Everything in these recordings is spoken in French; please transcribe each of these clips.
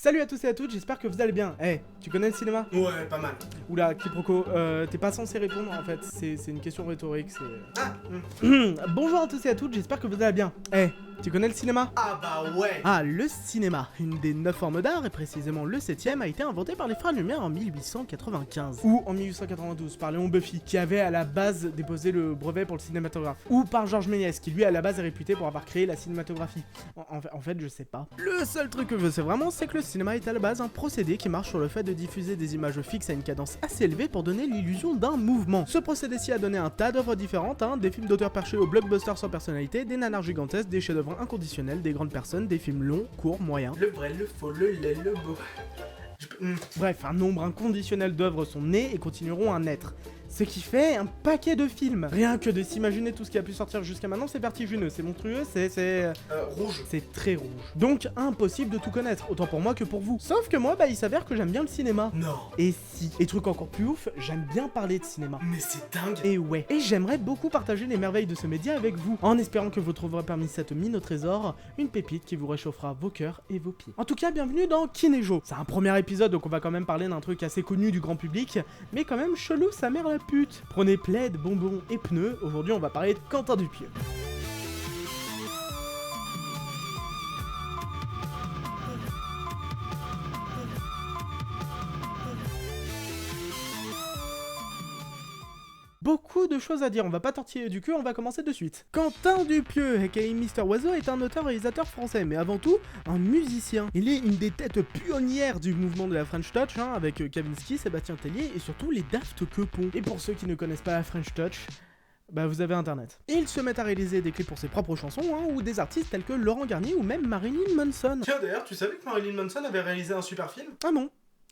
Salut à tous et à toutes, j'espère que vous allez bien. Eh, tu connais le cinéma? Ouais, pas mal. Oula, quiproquo, t'es pas censé répondre en fait, c'est une question rhétorique, c'est... Ah, Bonjour à tous et à toutes, j'espère que vous allez bien. Eh, tu connais le cinéma? ah bah ouais. Ah, le cinéma, une des 9 formes d'art, et précisément le 7ème, a été inventé par les frères Lumière en 1895. Ou en 1892, par Léon Buffy, qui avait à la base déposé le brevet pour le cinématographe. Ou par Georges Méliès, qui lui à la base est réputé pour avoir créé la cinématographie. En fait, je sais pas. Le seul truc que je sais vraiment, c'est que le cinéma est à la base un procédé qui marche sur le fait de diffuser des images fixes à une cadence assez élevée pour donner l'illusion d'un mouvement. Ce procédé-ci a donné un tas d'œuvres différentes, des films d'auteurs perchés aux blockbusters sans personnalité, des nanars gigantesques, des chefs-d'œuvre inconditionnels, des grandes personnes, des films longs, courts, moyens. Le vrai, le faux, le laid, le beau. Bref, un nombre inconditionnel d'œuvres sont nées et continueront à naître. Ce qui fait un paquet de films. Rien que de s'imaginer tout ce qui a pu sortir jusqu'à maintenant, c'est vertigineux, c'est monstrueux, c'est Rouge. c'est très rouge. Donc impossible de tout connaître, autant pour moi que pour vous. Sauf que moi, il s'avère que j'aime bien le cinéma. Non. Et si, et truc encore plus ouf, j'aime bien parler de cinéma. Mais c'est dingue. Et ouais, et j'aimerais beaucoup partager les merveilles de ce média avec vous, en espérant que vous trouverez parmi cette mine au trésor une pépite qui vous réchauffera vos cœurs et vos pieds. En tout cas, bienvenue dans Kinéjo. C'est un premier épisode, donc on va quand même parler d'un truc assez connu du grand public, mais quand même chelou sa mère la pute. Prenez plaid, bonbons et pneus, aujourd'hui on va parler de Quentin Dupieux. Beaucoup de choses à dire, on va pas tortiller du cul, on va commencer de suite. Quentin Dupieux, aka Mister Oiseau, est un auteur-réalisateur français, mais avant tout, un musicien. Il est une des têtes pionnières du mouvement de la French Touch, avec Kavinsky, Sébastien Tellier et surtout les Daft Punk. Et pour ceux qui ne connaissent pas la French Touch, vous avez internet. Et il se met à réaliser des clips pour ses propres chansons, ou des artistes tels que Laurent Garnier ou même Marilyn Manson. Tiens, d'ailleurs, tu savais que Marilyn Manson avait réalisé un super film?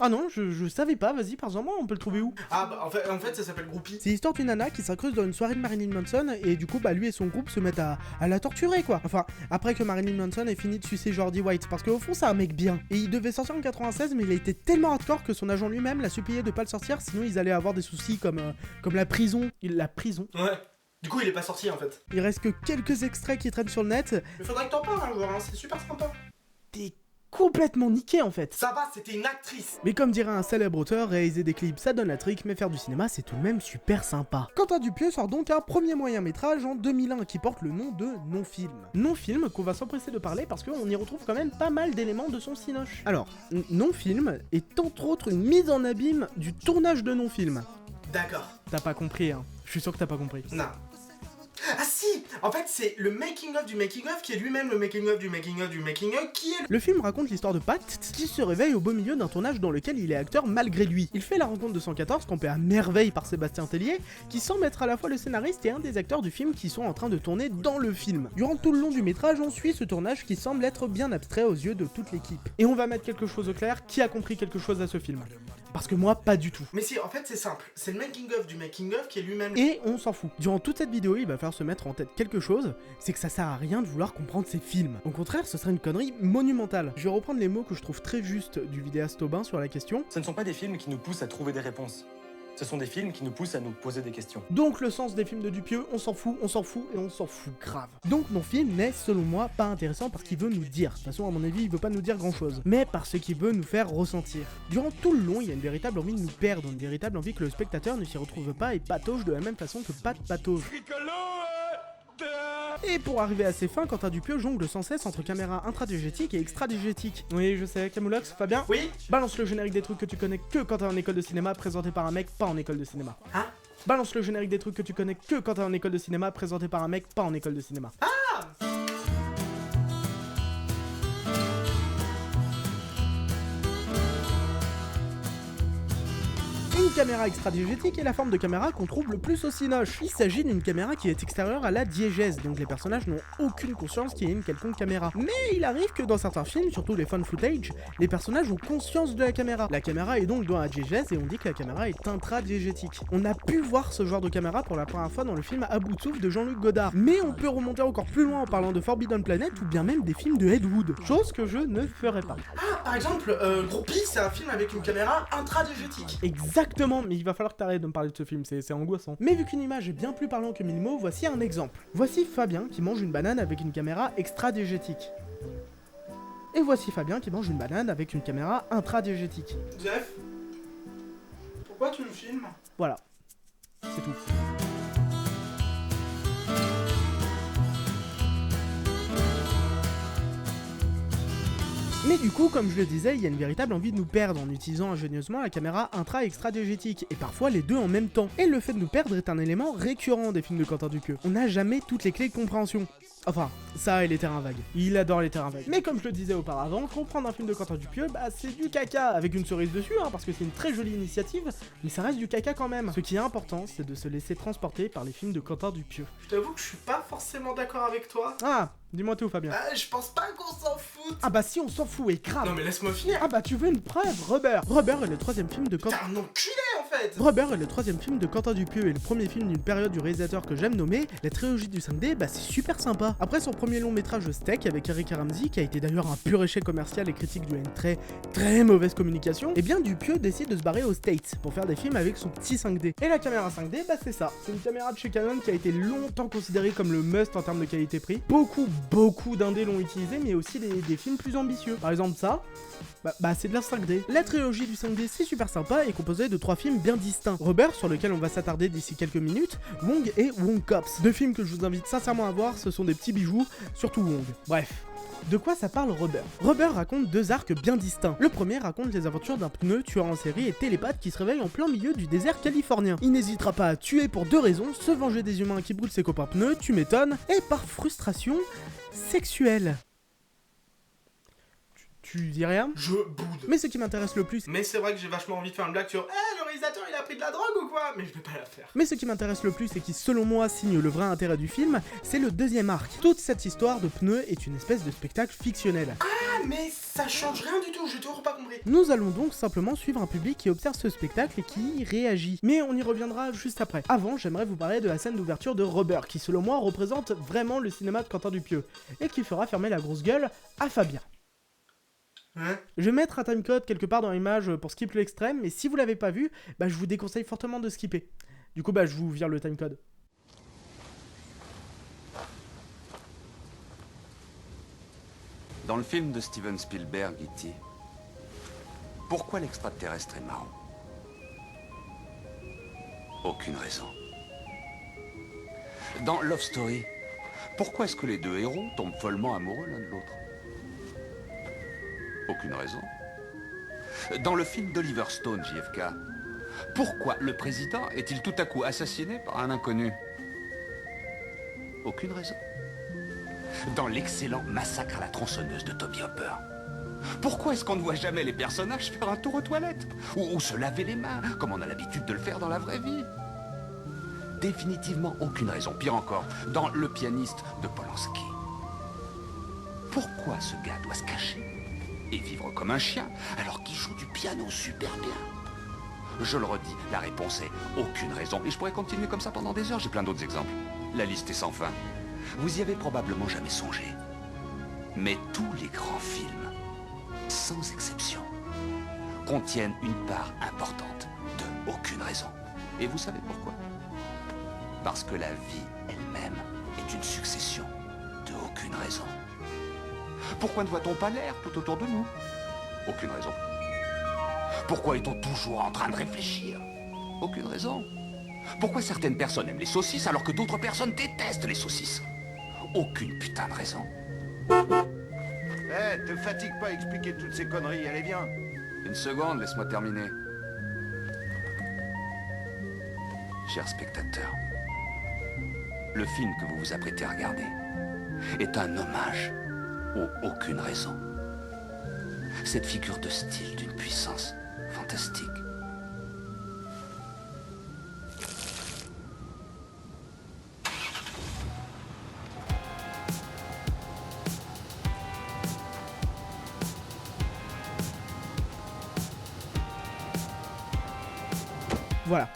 Ah non, je savais pas, vas-y, parle-en-moi, on peut le trouver où? Ah bah en fait ça s'appelle Groupie. C'est l'histoire d'une nana qui s'incruste dans une soirée de Marilyn Manson et du coup lui et son groupe se mettent à la torturer quoi. Enfin, après que Marilyn Manson ait fini de sucer Jordi White, parce qu'au fond c'est un mec bien. Et il devait sortir en 96 mais il a été tellement hardcore que son agent lui-même l'a supplié de pas le sortir, sinon ils allaient avoir des soucis comme la prison. La prison. Ouais. Du coup il est pas sorti en fait. Il reste que quelques extraits qui traînent sur le net. Il faudrait que t'en parles un jour, c'est super sympa. T'es complètement niqué en fait. Ça va, c'était une actrice. Mais comme dirait un célèbre auteur, réaliser des clips ça donne la trick, mais faire du cinéma c'est tout de même super sympa. Quentin Dupieux sort donc un premier moyen métrage en 2001 qui porte le nom de Non-Film. Non-Film qu'on va s'empresser de parler parce qu'on y retrouve quand même pas mal d'éléments de son cinoche. Alors, Non-Film est entre autres une mise en abîme du tournage de Non-Film. D'accord. T'as pas compris je suis sûr que t'as pas compris. Non. Ah si! En fait, c'est le making-of du making-of qui est lui-même le making-of du making-of du making-of qui est... Le film raconte l'histoire de Pat qui se réveille au beau milieu d'un tournage dans lequel il est acteur malgré lui. Il fait la rencontre de 114, campé à merveille par Sébastien Tellier, qui semble être à la fois le scénariste et un des acteurs du film qui sont en train de tourner dans le film. Durant tout le long du métrage, on suit ce tournage qui semble être bien abstrait aux yeux de toute l'équipe. Et on va mettre quelque chose au clair, qui a compris quelque chose à ce film? Parce que moi, pas du tout. Mais si, en fait c'est simple, c'est le making-of du making-of qui est lui-même... Et on s'en fout. Durant toute cette vidéo, il va falloir se mettre en tête quelque chose, c'est que ça sert à rien de vouloir comprendre ces films. Au contraire, ce serait une connerie monumentale. Je vais reprendre les mots que je trouve très justes du vidéaste Aubin sur la question. Ce ne sont pas des films qui nous poussent à trouver des réponses. Ce sont des films qui nous poussent à nous poser des questions. Donc le sens des films de Dupieux, on s'en fout et on s'en fout grave. Donc Non-Film n'est selon moi pas intéressant parce qu'il veut nous dire. De toute façon à mon avis il veut pas nous dire grand chose. Mais parce qu'il veut nous faire ressentir. Durant tout le long il y a une véritable envie de nous perdre, une véritable envie que le spectateur ne s'y retrouve pas et patauge de la même façon que Pat patauge. Et pour arriver à ses fins, Quentin Dupieux jongle sans cesse entre caméra intradigétique et extradigétique. Oui, je sais, Camoulox, Fabien? Oui? Balance le générique des trucs que tu connais que quand t'es en école de cinéma, présenté par un mec pas en école de cinéma. Hein? Balance le générique des trucs que tu connais que quand t'es en école de cinéma, présenté par un mec pas en école de cinéma. Une caméra extradigétique est la forme de caméra qu'on trouve le plus au cinoche. Il s'agit d'une caméra qui est extérieure à la diégèse, donc les personnages n'ont aucune conscience qu'il y ait une quelconque caméra. Mais il arrive que dans certains films, surtout les found footage, les personnages ont conscience de la caméra. La caméra est donc dans la diégèse et on dit que la caméra est intradiégétique. On a pu voir ce genre de caméra pour la première fois dans le film À bout de souffle de Jean-Luc Godard. Mais on peut remonter encore plus loin en parlant de Forbidden Planet ou bien même des films de Ed Wood, chose que je ne ferai pas. Ah, par exemple, Groupie, c'est un film avec une caméra intradigétique. Exactement, mais il va falloir que t'arrêtes de me parler de ce film, c'est angoissant. Mais vu qu'une image est bien plus parlante que 1000 mots, voici un exemple. Voici Fabien qui mange une banane avec une caméra extradigétique. Et voici Fabien qui mange une banane avec une caméra intradiégétique. Jeff, pourquoi tu me filmes? Voilà, c'est tout. Mais du coup, comme je le disais, il y a une véritable envie de nous perdre en utilisant ingénieusement la caméra intra-extra-diégétique, et parfois les deux en même temps. Et le fait de nous perdre est un élément récurrent des films de Quentin Dupieux. On n'a jamais toutes les clés de compréhension. Enfin, ça et les terrains vagues. Il adore les terrains vagues. Mais comme je le disais auparavant, comprendre un film de Quentin Dupieux, bah c'est du caca, avec une cerise dessus, hein, parce que c'est une très jolie initiative, mais ça reste du caca quand même. Ce qui est important, c'est de se laisser transporter par les films de Quentin Dupieux. Je t'avoue que je suis pas forcément d'accord avec toi. Ah, dis-moi tout Fabien. Je pense pas qu'on s'en fout. Ah bah si, on s'en fout, et grave. Non mais laisse-moi finir. Ah bah tu veux une preuve, Rubber. Rubber est le troisième film de Quentin... T'es un enculé en fait. Rubber est le troisième film de Quentin Dupieux et le premier film d'une période du réalisateur que j'aime nommer, la trilogie du 5D, bah c'est super sympa. Après son premier long métrage Steak avec Eric Ramsey, qui a été d'ailleurs un pur échec commercial et critique dû à une très mauvaise communication, et bien Dupieux décide de se barrer aux States pour faire des films avec son petit 5D. Et la caméra 5D, bah c'est ça, c'est une caméra de chez Canon qui a été longtemps considérée comme le must en termes de qualité-prix. Beaucoup d'indés l'ont utilisé, mais aussi des films plus ambitieux. Par exemple ça, bah c'est de la 5D. La trilogie du 5D c'est super sympa et composée de 3 films bien distincts. Rubber, sur lequel on va s'attarder d'ici quelques minutes, Wong et Wong Cops. Deux films que je vous invite sincèrement à voir, ce sont des petits bijoux, surtout Wong. Bref. De quoi ça parle Rubber? Rubber raconte deux arcs bien distincts. Le premier raconte les aventures d'un pneu tueur en série et télépathe qui se réveille en plein milieu du désert californien. Il n'hésitera pas à tuer pour deux raisons, se venger des humains qui brûlent ses copains pneus, tu m'étonnes, et par frustration sexuelle. Tu dis rien? Je boude. Mais ce qui m'intéresse le plus... Mais c'est vrai que j'ai vachement envie de faire une blague sur le réalisateur il a pris de la drogue ou quoi? Mais je vais pas la faire. Mais ce qui m'intéresse le plus et qui selon moi signe le vrai intérêt du film, c'est le deuxième arc. Toute cette histoire de pneus est une espèce de spectacle fictionnel. Ah mais ça change rien du tout, j'ai toujours pas compris. Nous allons donc simplement suivre un public qui observe ce spectacle et qui y réagit. Mais on y reviendra juste après. Avant, j'aimerais vous parler de la scène d'ouverture de Rubber, qui selon moi représente vraiment le cinéma de Quentin Dupieux, et qui fera fermer la grosse gueule à Fabien. Hein? Je vais mettre un timecode quelque part dans l'image pour skip l'extrême, mais si vous l'avez pas vu, bah je vous déconseille fortement de skipper. Du coup bah je vous vire le timecode. Dans le film de Steven Spielberg, E.T., pourquoi l'extraterrestre est marron? Aucune raison. Dans Love Story, pourquoi est-ce que les deux héros tombent follement amoureux l'un de l'autre? Aucune raison. Dans le film d'Oliver Stone, JFK, pourquoi le président est-il tout à coup assassiné par un inconnu? Aucune raison. Dans l'excellent Massacre à la tronçonneuse de Toby Hooper, pourquoi est-ce qu'on ne voit jamais les personnages faire un tour aux toilettes ou se laver les mains, comme on a l'habitude de le faire dans la vraie vie? Définitivement aucune raison. Pire encore, dans Le pianiste de Polanski, pourquoi ce gars doit se cacher et vivre comme un chien alors qu'il joue du piano super bien? Je le redis, la réponse est aucune raison. Et je pourrais continuer comme ça pendant des heures, j'ai plein d'autres exemples. La liste est sans fin. Vous y avez probablement jamais songé. Mais tous les grands films, sans exception, contiennent une part importante de aucune raison. Et vous savez pourquoi? Parce que la vie elle-même est une succession de aucune raison. Pourquoi ne voit-on pas l'air tout autour de nous? Aucune raison. Pourquoi est-on toujours en train de réfléchir? Aucune raison. Pourquoi certaines personnes aiment les saucisses alors que d'autres personnes détestent les saucisses? Aucune putain de raison. Te fatigue pas à expliquer toutes ces conneries, allez viens. Une seconde, laisse-moi terminer. Chers spectateurs, le film que vous vous apprêtez à regarder est un hommage aux aucune raison. Cette figure de style d'une puissance fantastique. Voilà.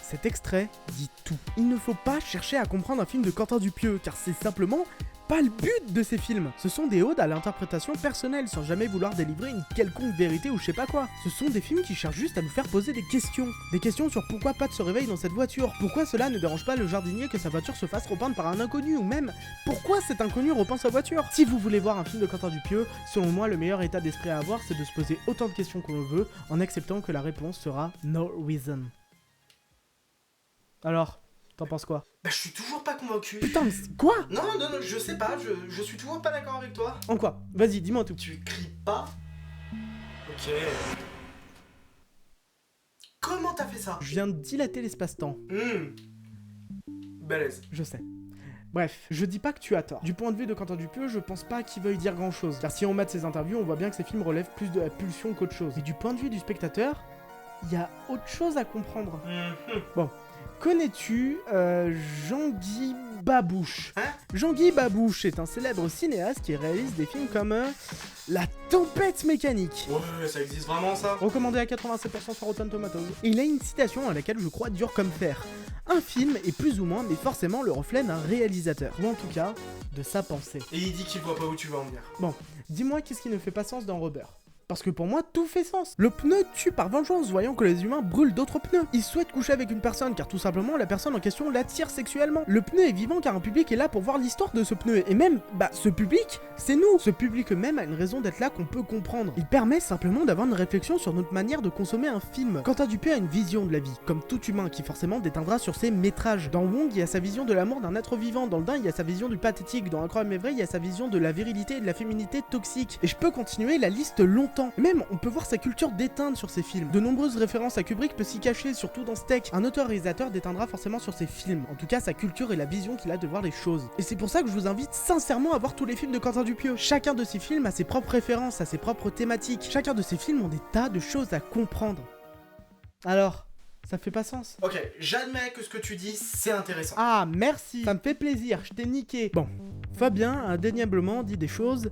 Cet extrait dit tout. Il ne faut pas chercher à comprendre un film de Quentin Dupieux, car c'est simplement pas le but de ces films. Ce sont des odes à l'interprétation personnelle, sans jamais vouloir délivrer une quelconque vérité ou je sais pas quoi. Ce sont des films qui cherchent juste à nous faire poser des questions. Des questions sur pourquoi Pat se réveille dans cette voiture, pourquoi cela ne dérange pas le jardinier que sa voiture se fasse repeindre par un inconnu, ou même pourquoi cet inconnu repeint sa voiture. Si vous voulez voir un film de Quentin Dupieux, selon moi le meilleur état d'esprit à avoir c'est de se poser autant de questions qu'on le veut, en acceptant que la réponse sera no reason. Alors, t'en penses quoi? Bah, je suis toujours pas convaincu. Putain, mais quoi? Non, je sais pas, je suis toujours pas d'accord avec toi. En quoi? Vas-y, dis-moi tout. Tu cries pas? Ok. Comment t'as fait ça? Je viens de dilater l'espace-temps. Balèze. Je sais. Bref, je dis pas que tu as tort. Du point de vue de Quentin Dupieux, je pense pas qu'il veuille dire grand chose. Car si on mate ses interviews, on voit bien que ses films relèvent plus de la pulsion qu'autre chose. Et du point de vue du spectateur, il y a autre chose à comprendre. Bon. Connais-tu Jean-Guy Babouche? Hein? Jean-Guy Babouche est un célèbre cinéaste qui réalise des films comme La Tempête Mécanique. Ouais, ça existe vraiment ça? Recommandé à 87% sur Rotten Tomatoes. Et il a une citation à laquelle je crois dur comme fer. Un film est plus ou moins, mais forcément le reflet d'un réalisateur. Ou en tout cas, de sa pensée. Et il dit qu'il voit pas où tu vas en venir. Bon, dis-moi qu'est-ce qui ne fait pas sens dans Rubber? Parce que pour moi, tout fait sens. Le pneu tue par vengeance, voyant que les humains brûlent d'autres pneus. Il souhaite coucher avec une personne, car tout simplement, la personne en question l'attire sexuellement. Le pneu est vivant, car un public est là pour voir l'histoire de ce pneu. Et même, ce public, c'est nous. Ce public même a une raison d'être là qu'on peut comprendre. Il permet simplement d'avoir une réflexion sur notre manière de consommer un film. Quentin Dupieux a une vision de la vie, comme tout humain, qui forcément déteindra sur ses métrages. Dans Wong, il y a sa vision de l'amour d'un être vivant. Dans Le Dain, il y a sa vision du pathétique. Dans Incroyable mais vrai, il y a sa vision de la virilité et de la féminité toxique. Et je peux continuer la liste longtemps. Même, on peut voir sa culture déteindre sur ses films. De nombreuses références à Kubrick peuvent s'y cacher, surtout dans Steak. Un auteur-réalisateur déteindra forcément sur ses films, en tout cas sa culture et la vision qu'il a de voir les choses. Et c'est pour ça que je vous invite sincèrement à voir tous les films de Quentin Dupieux. Chacun de ces films a ses propres références, a ses propres thématiques. Chacun de ces films ont des tas de choses à comprendre. Alors, ça fait pas sens? Ok, j'admets que ce que tu dis, c'est intéressant. Ah, merci. Ça me fait plaisir, je t'ai niqué. Bon, Fabien a indéniablement dit des choses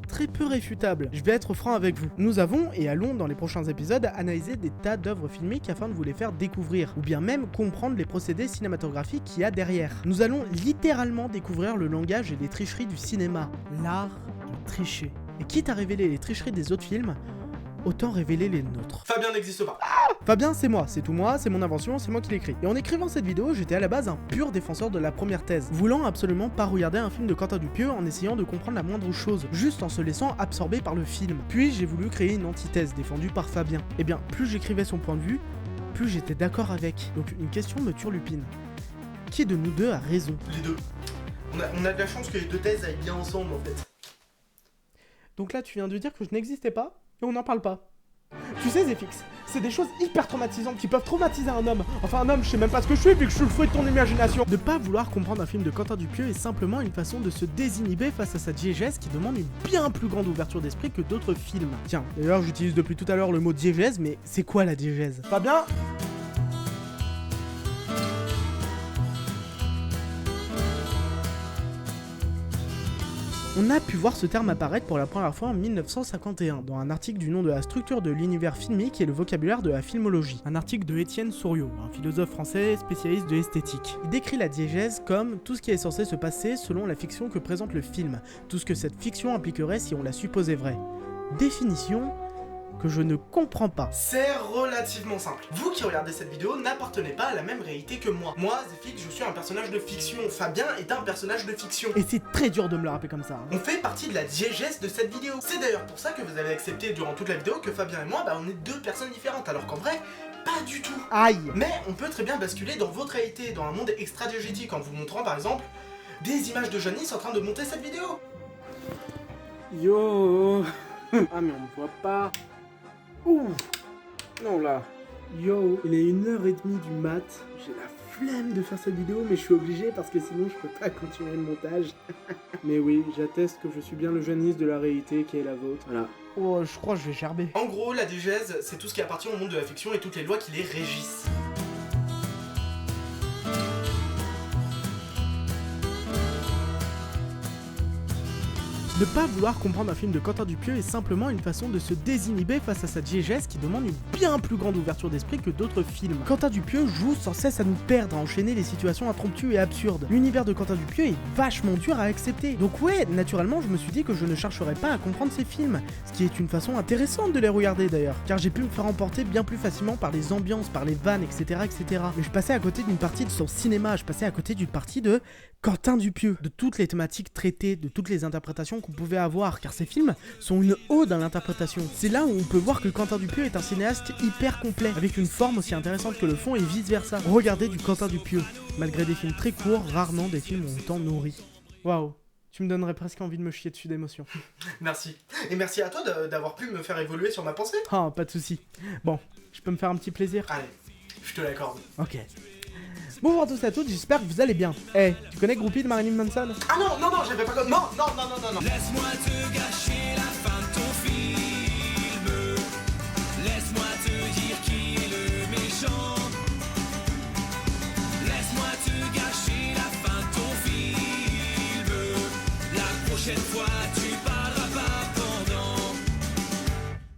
très peu réfutables. Je vais être franc avec vous. Nous avons, et allons dans les prochains épisodes, analyser des tas d'œuvres filmiques afin de vous les faire découvrir, ou bien même comprendre les procédés cinématographiques qu'il y a derrière. Nous allons littéralement découvrir le langage et les tricheries du cinéma. L'art de tricher. Et quitte à révéler les tricheries des autres films, autant révéler les nôtres. Fabien n'existe pas. Fabien, c'est moi, c'est tout moi, c'est mon invention, c'est moi qui l'écris. Et en écrivant cette vidéo, j'étais à la base un pur défenseur de la première thèse, voulant absolument pas regarder un film de Quentin Dupieux en essayant de comprendre la moindre chose, juste en se laissant absorber par le film. Puis j'ai voulu créer une antithèse défendue par Fabien. Et bien, plus j'écrivais son point de vue, plus j'étais d'accord avec. Donc une question me turlupine. Qui de nous deux a raison? Les deux. On a de la chance que les deux thèses aillent bien ensemble en fait. Donc là, tu viens de dire que je n'existais pas, et on n'en parle pas. Tu sais, Zefix, c'est des choses hyper traumatisantes qui peuvent traumatiser un homme. Enfin, un homme, je sais même pas ce que je suis, vu que je suis le fruit de ton imagination. Ne pas vouloir comprendre un film de Quentin Dupieux est simplement une façon de se désinhiber face à sa diégèse qui demande une bien plus grande ouverture d'esprit que d'autres films. Tiens, d'ailleurs, j'utilise depuis tout à l'heure le mot diégèse, mais c'est quoi la diégèse? Fabien? On a pu voir ce terme apparaître pour la première fois en 1951, dans un article du nom de la structure de l'univers filmique et le vocabulaire de la filmologie, un article de Étienne Souriau, un philosophe français spécialiste de l'esthétique. Il décrit la diégèse comme tout ce qui est censé se passer selon la fiction que présente le film, tout ce que cette fiction impliquerait si on la supposait vraie. Définition que je ne comprends pas. C'est relativement simple. Vous qui regardez cette vidéo n'appartenez pas à la même réalité que moi. Moi, Zefix, je suis un personnage de fiction. Fabien est un personnage de fiction. Et c'est très dur de me le rappeler comme ça. On fait partie de la diégèse de cette vidéo. C'est d'ailleurs pour ça que vous avez accepté durant toute la vidéo que Fabien et moi, on est deux personnes différentes, alors qu'en vrai, pas du tout. Aïe. Mais on peut très bien basculer dans votre réalité, dans un monde extra-diégétique, en vous montrant par exemple des images de Janice en train de monter cette vidéo. Yo. Ah mais on me voit pas. Ouh. Non là. Yo, il est 1h30 du mat. J'ai la flemme de faire cette vidéo, mais je suis obligé parce que sinon je peux pas continuer le montage. Mais oui, j'atteste que je suis bien le Janice de la réalité qui est la vôtre. Voilà. Oh, je crois que je vais gerber. En gros, la diégèse, c'est tout ce qui appartient au monde de la fiction et toutes les lois qui les régissent. Ne pas vouloir comprendre un film de Quentin Dupieux est simplement une façon de se désinhiber face à sa diégèse qui demande une bien plus grande ouverture d'esprit que d'autres films. Quentin Dupieux joue sans cesse à nous perdre, à enchaîner les situations impromptues et absurdes. L'univers de Quentin Dupieux est vachement dur à accepter. Donc ouais, naturellement, je me suis dit que je ne chercherais pas à comprendre ces films, ce qui est une façon intéressante de les regarder d'ailleurs, car j'ai pu me faire emporter bien plus facilement par les ambiances, par les vannes, etc. etc. Mais je passais à côté d'une partie de son cinéma, je passais à côté d'une partie de Quentin Dupieux, de toutes les thématiques traitées, de toutes les interprétations qu'on pouvait avoir, car ces films sont une ode à l'interprétation. C'est là où on peut voir que Quentin Dupieux est un cinéaste hyper complet, avec une forme aussi intéressante que le fond et vice versa. Regardez du Quentin Dupieux, malgré des films très courts, rarement des films ont autant nourri. Waouh, tu me donnerais presque envie de me chier dessus d'émotion. Merci. Et merci à toi d'avoir pu me faire évoluer sur ma pensée. Ah, pas de soucis. Bon, je peux me faire un petit plaisir? Allez, je te l'accorde. Ok. Bonjour à tous et à toutes, j'espère que vous allez bien. Tu connais Groupie de Marilyn Manson? Ah non, j'avais pas... Non. Laisse-moi te gâcher la